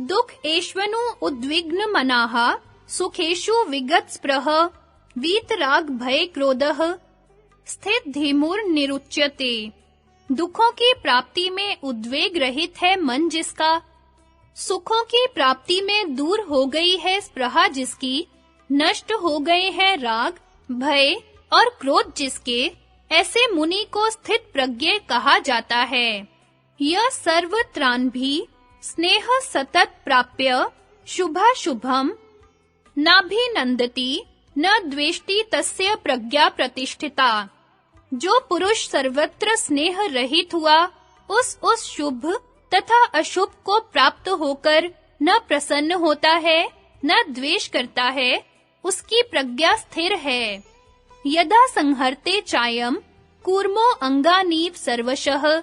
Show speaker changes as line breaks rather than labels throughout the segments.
दुख एष्वनु उद्विग्न मनाः सुखेषु विगत स्पृह वीतराग भय क्रोधः स्थित धीमुर निरुच्यते। दुखों की प्राप्ति में उद्वेग रहित है मन जिसका, सुखों की प्राप्ति में दूर हो गई है स्पृहा जिसकी, नष्ट हो गए हैं राग, भय और क्रोध जिसके, ऐसे मुनि को स्थित प्रज्ञ कहा जाता है। यह सर्वत्रान भी स्नेह सतत प्राप्य शुभाशुभम नाभिनंदति न द्वेष्टि तस्य प्रज्ञा प्रतिष्ठिता। जो पुरुष सर्वत्र स्नेह रहित हुआ, उस शुभ तथा अशुभ को प्राप्त होकर न प्रसन्न होता है न द्वेष करता है, उसकी प्रज्ञा स्थिर है। यदा संहर्ते चायम कूर्मो अंगानीव सर्वशः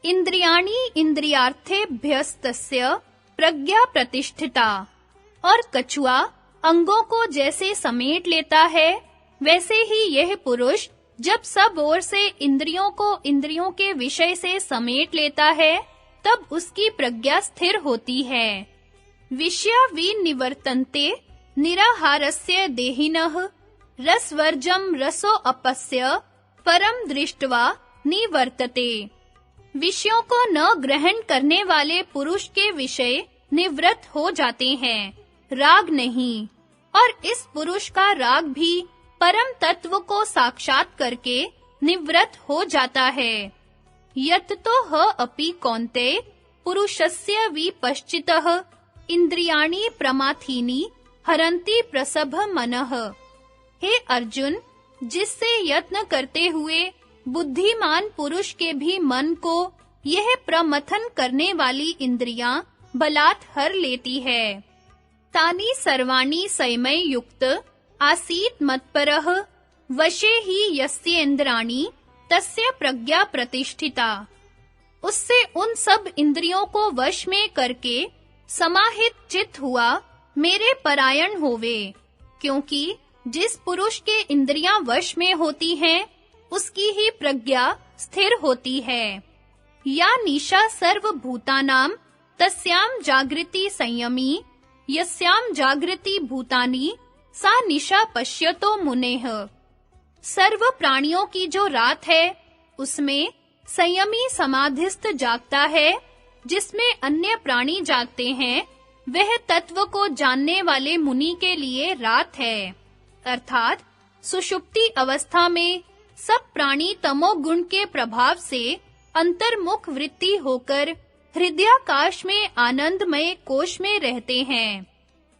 इंद्रियाणि इंद्रियार्थेभ्यस्तस्य प्रज्ञा प्रतिष्ठिता। और कछुआ अंगों को जैसे समेट लेता है, वैसे ही यह पुरुष जब सब ओर से इंद्रियों को इंद्रियों के विषय से समेट लेता है, तब उसकी प्रज्ञा स्थिर होती है। विषया विनिवर्तन्ते निराहारस्य देहिनः रसवर्जम रसो अपस्य परम दृष्ट्वा निवर्तते। विषयों को न ग्रहण करने वाले पुरुष के विषय निवृत्त हो जाते हैं, राग नहीं। और इस पुरुष का राग भी परम तत्व को साक्षात करके निवृत्त हो जाता है। यत्तो ह अपि कौन्ते पुरुषस्य विपश्चितः इंद्रियाणि प्रमाथीनि हरन्ति प्रसभ मनः। हे अर्जुन, जिससे यत्न करते हुए बुद्धिमान पुरुष के भी मन को यह प्रमथन करने वाली इंद्रियां बलात् हर लेती है। तानि सर्वाणि संयमै युक्त आसीत् मत्परः वशे हि यस्येन्द्राणि तस्य प्रज्ञा प्रतिष्ठिता। उससे उन सब इंद्रियों को वश में करके समाहित चित्त हुआ मेरे परायण होवे। क्योंकि जिस पुरुष के इंद्रियां वश में होती हैं, उसकी ही प्रज्ञा स्थिर होती है। या निशा सर्वभूतानां तस्याम जागृति संयमी यस्याम जागृति भूतानि सा निशा पश्यतो मुनेः। सर्व प्राणियों की जो रात है, उसमें संयमी समाधिस्थ जागता है, जिसमें अन्य प्राणी जागते हैं, वह तत्व को जानने वाले मुनि के लिए रात है। अर्थात सुषुप्ति अवस्था में सब प्राणी तमोगुण के प्रभाव से अंतर्मुख वृत्ति होकर हृदयाकाश में आनंदमय कोश में रहते हैं।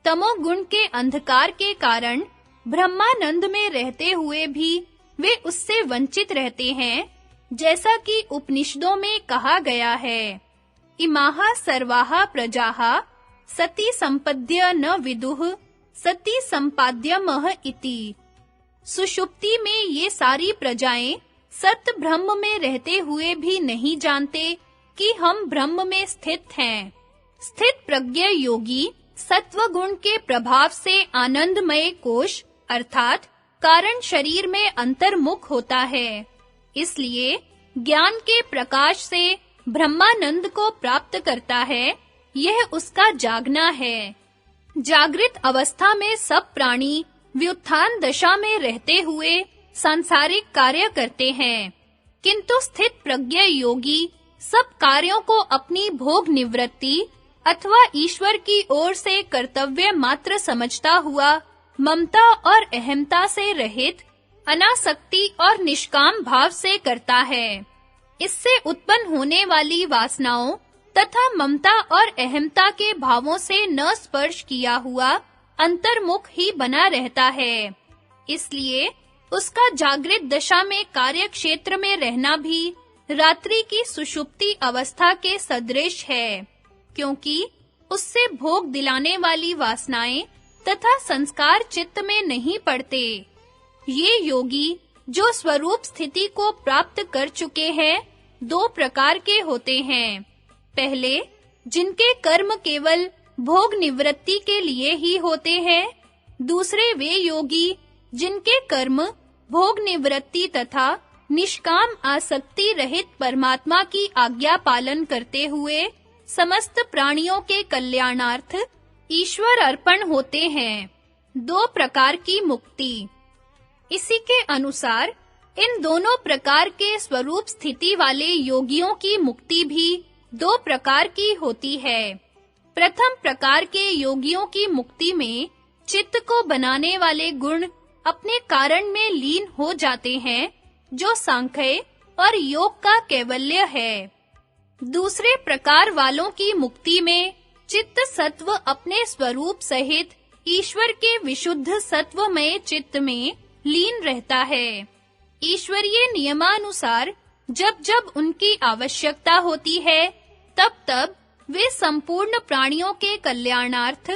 तमोगुण के अंधकार के कारण ब्रह्मानंद में रहते हुए भी वे उससे वंचित रहते हैं, जैसा कि उपनिषदों में कहा गया है। इमाः सर्वाः प्रजाः सति संपद्य न विदुः सति संपाद्यमः इति। सुषुप्ति में ये सारी प्रजाएं सत ब्रह्म में रहते हुए भी नहीं जानते कि हम ब्रह्म में स्थित हैं। स्थित प्रज्ञ योगी सत्व गुण के प्रभाव से आनंदमय कोश अर्थात कारण शरीर में अंतर्मुख होता है। इसलिए ज्ञान के प्रकाश से ब्रह्मानंद को प्राप्त करता है, यह उसका जागना है। जागृत अवस्था में सब प्राणी व्युत्थान दशा में रहते हुए सांसारिक कार्य करते हैं, किंतु स्थित प्रज्ञ योगी सब कार्यों को अपनी भोग निवृत्ति अथवा ईश्वर की ओर से कर्तव्य मात्र समझता हुआ ममता और अहमता से रहित अनासक्ति और निष्काम भाव से करता है। इससे उत्पन्न होने वाली वासनाओं तथा ममता और अहमता के भावों से न स्पर्श किया हुआ अंतर्मुख ही बना रहता है। इसलिए उसका जागृत दशा में कार्य क्षेत्र में रहना भी रात्रि की सुषुप्ति अवस्था के सदृश है, क्योंकि उससे भोग दिलाने वाली वासनाएं तथा संस्कार चित्त में नहीं पड़ते। ये योगी जो स्वरूप स्थिति को प्राप्त कर चुके हैं, दो प्रकार के होते हैं। पहले, जिनके कर्म केवल भोग निवृत्ति के लिए ही होते हैं। दूसरे वे योगी जिनके कर्म भोग निवृत्ति तथा निष्काम आसक्ति रहित परमात्मा की आज्ञा पालन करते हुए समस्त प्राणियों के कल्याणार्थ ईश्वर अर्पण होते हैं। 2 प्रकार की मुक्ति। इसी के अनुसार इन दोनों प्रकार के स्वरूप स्थिति वाले योगियों की मुक्ति भी 2 प्रकार की होती है। प्रथम प्रकार के योगियों की मुक्ति में चित्त को बनाने वाले गुण अपने कारण में लीन हो जाते हैं, जो सांख्य और योग का कैवल्य है। दूसरे प्रकार वालों की मुक्ति में चित्त सत्व अपने स्वरूप सहित ईश्वर के विशुद्ध सत्वमय चित्त में लीन रहता है। ईश्वरीय नियमानुसार जब-जब उनकी आवश्यकता होती है, तब-तब वे संपूर्ण प्राणियों के कल्याणार्थ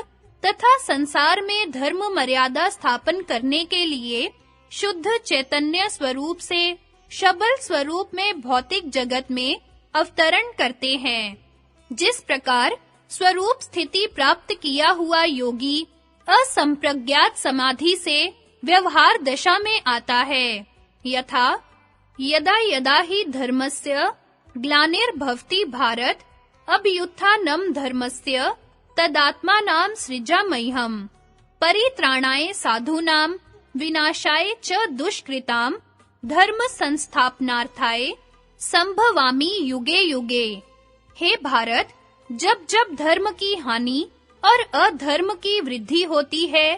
तथा संसार में धर्म मर्यादा स्थापन करने के लिए शुद्ध चैतन्य स्वरूप से शबल स्वरूप में भौतिक जगत में अवतरण करते हैं। जिस प्रकार स्वरूप स्थिति प्राप्त किया हुआ योगी असंप्रज्ञात समाधि से व्यवहार दशा में आता है, यथा यदा यदा हि धर्मस्य ग्लानिर्भवति भारत अभ्युत्थानं धर्मस्य तदात्मानं सृजाम्यहम् परित्राणाय साधूनां विनाशाय च दुष्कृतां धर्म संस्थापनार्थाय संभवामि युगे युगे। हे भारत, जब-जब धर्म की हानि और अधर्म की वृद्धि होती है,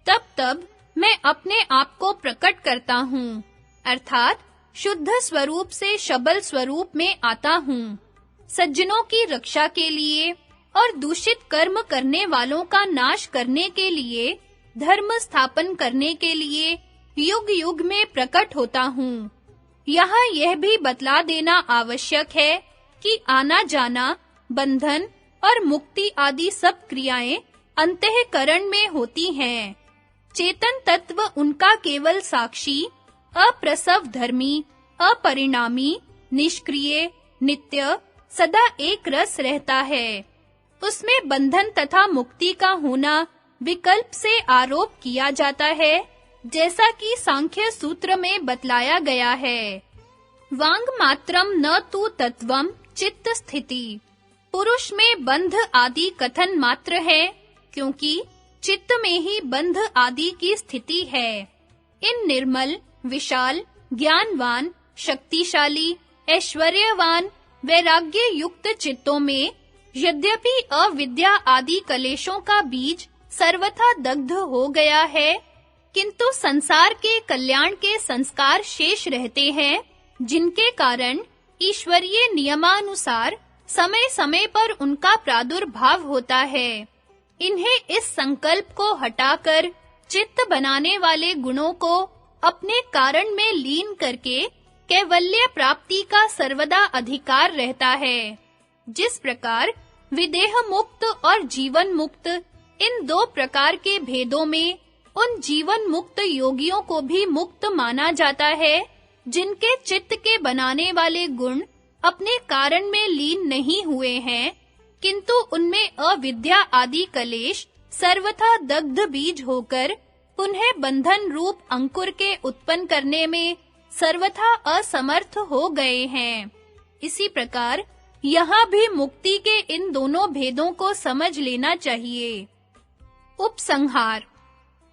तब-तब मैं अपने आप को प्रकट करता हूँ, अर्थात शुद्ध स्वरूप से शबल स्वरूप में आता हूँ। सज्जनों की रक्षा के लिए और दूषित कर्म करने वालों का नाश करने के लिए, धर्म स्थापन करने के लिए युग-युग में प्रकट होता हूँ। यहाँ यह भी बतला देना आवश्यक है कि आना जाना, बंधन और मुक्ति आदि सब क्रियाएं अंतःकरण में होती हैं। चेतन तत्व उनका केवल साक्षी, अप्रसव धर्मी, अपरिणामी, निष्क्रिय, नित्य, सदा एक रस रहता है। उसमें बंधन तथा मुक्ति का होना विकल्प से आरोप किया जाता है, जैसा कि सांख्य सूत्र में बतलाया गया है। वांग मात्रम न तु तत्वम चित्त स्थिति। पुरुष में बंध आदि कथन मात्र है, क्योंकि चित्त में ही बंध आदि की स्थिति है। इन निर्मल, विशाल, ज्ञानवान, शक्तिशाली, ऐश्वर्यवान, वैराग्य युक्त चित्तों में यद्यपि अविद्या आदि कलेशों का बीज सर्वथा दग्ध हो गया है, किंतु संसार के कल्याण के संस्कार शेष रहते हैं, जिनके कारण ईश्वरीय नियमानुसार समय-समय पर उनका प्रादुर्भाव होता है। इन्हें इस संकल्प को हटाकर चित्त बनाने वाले गुणों को अपने कारण में लीन करके कैवल्य प्राप्ति का सर्वदा अधिकार रहता है। जिस प्रकार विदेह मुक्त और जीवन मुक्त इन 2 प्रकार के भेदों में उन जीवन मुक्त योगियों को भी मुक्त माना जाता है, जिनके चित्त के बनाने वाले गुण अपने कारण में लीन नहीं हुए हैं, किंतु उनमें अविद्या आदि कलेश सर्वथा दग्ध बीज होकर पुनः बंधन रूप अंकुर के उत्पन्न करने में सर्वथा असमर्थ हो गए हैं। इसी प्रकार यहाँ भी मुक्ति के इन दोनों भेदों को समझ लेना चाहिए। उपसंहार।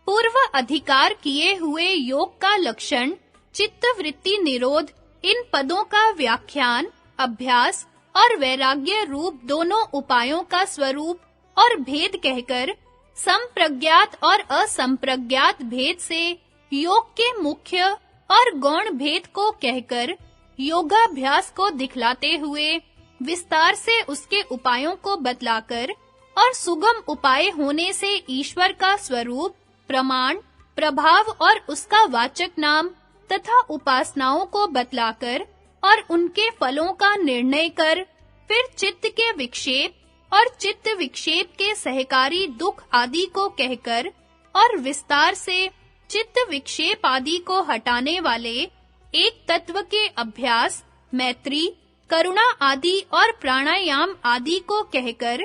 पूर्व अधिकार किए हुए योग का लक्षण, चित्त वृत्ति निरोध, इन पदों का व्याख्यान, अभ्यास और वैराग्य रूप दोनों उपायों का स्वरूप और भेद कहकर संप्रज्ञात और असंप्रज्ञात भेद से योग के मुख्य और गौण भेद को कहकर योगाभ्यास को दिखलाते हुए विस्तार से उसके उपायों को बतलाकर और सुगम उपाय होने से ईश्वर का स्वरूप, प्रमाण, प्रभाव और उसका वाचक नाम तथा उपासनाओं को बतलाकर और उनके फलों का निर्णय कर, फिर चित्त के विक्षेप और चित्त विक्षेप के सहकारी दुख आदि को कहकर और विस्तार से चित्त विक्षेप आदि को हटाने वाले एक तत्व के अभ्यास, मैत्री, करुणा आदि और प्राणायाम आदि को कहकर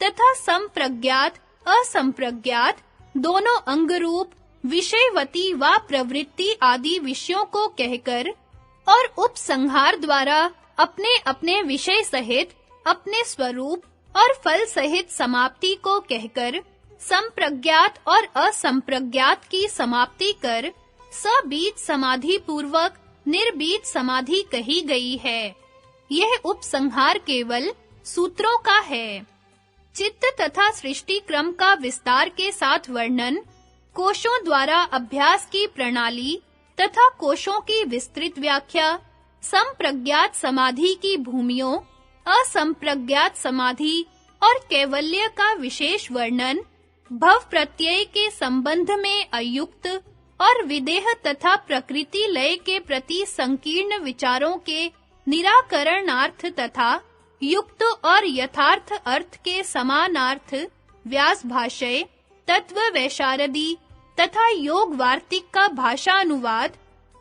तथा संप्रज्ञात, असंप्रज्ञात दोनों अंग रूप विषयवती व प्रवृत्ति आदि विषयों को कहकर और उपसंहार द्वारा अपने-अपने विषय सहित अपने स्वरूप, और फल सहित समाप्ति को कहकर संप्रज्ञात और असंप्रज्ञात की समाप्ति कर सबीज समाधि पूर्वक निर्बीज समाधि कही गई है। यह उपसंहार केवल सूत्रों का है। चित्त तथा सृष्टि क्रम का विस्तार के साथ वर्णन, कोशों द्वारा अभ्यास की प्रणाली तथा कोशों की विस्तृत व्याख्या, संप्रज्ञात समाधि की भूमियों, असंप्रज्ञात समाधि और कैवल्य का विशेष वर्णन, भव प्रत्यय के संबंध में अयुक्त और विदेह तथा प्रकृति लय के प्रति संकीर्ण विचारों के निराकरणार्थ तथा युक्त और यथार्थ अर्थ के समानार्थ व्यास भाष्य, तत्व वैशारदी तथा योग वार्तिक का भाषा अनुवाद,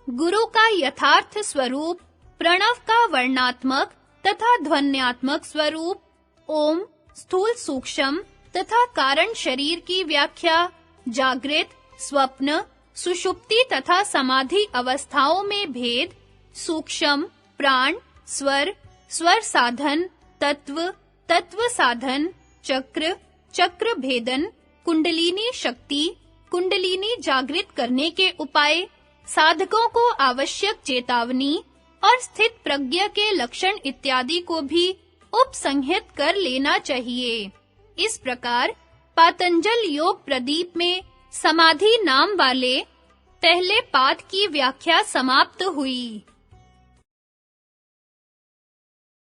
गुरु का यथार्थ स्वरूप, प्रणव का वर्णात्मक तथा ध्वन्यात्मक स्वरूप, ओम, स्थूल सूक्ष्म तथा कारण शरीर की व्याख्या, जागृत, स्वप्न, सुषुप्ति तथा समाधि अवस्थाओं में भेद, सूक्ष्म, प्राण, स्वर, स्वर साधन, तत्व, तत्व साधन, चक्र, चक्र भेदन, कुंडलिनी शक्ति, कुंडलिनी जागृत करने के उपाय, साधकों को आवश्यक चेतावनी और स्थित प्रज्ञा के लक्षण इत्यादि को भी उपसंहित कर लेना चाहिए। इस प्रकार पातंजल योग प्रदीप में समाधि नाम वाले पहले पाद की व्याख्या समाप्त हुई।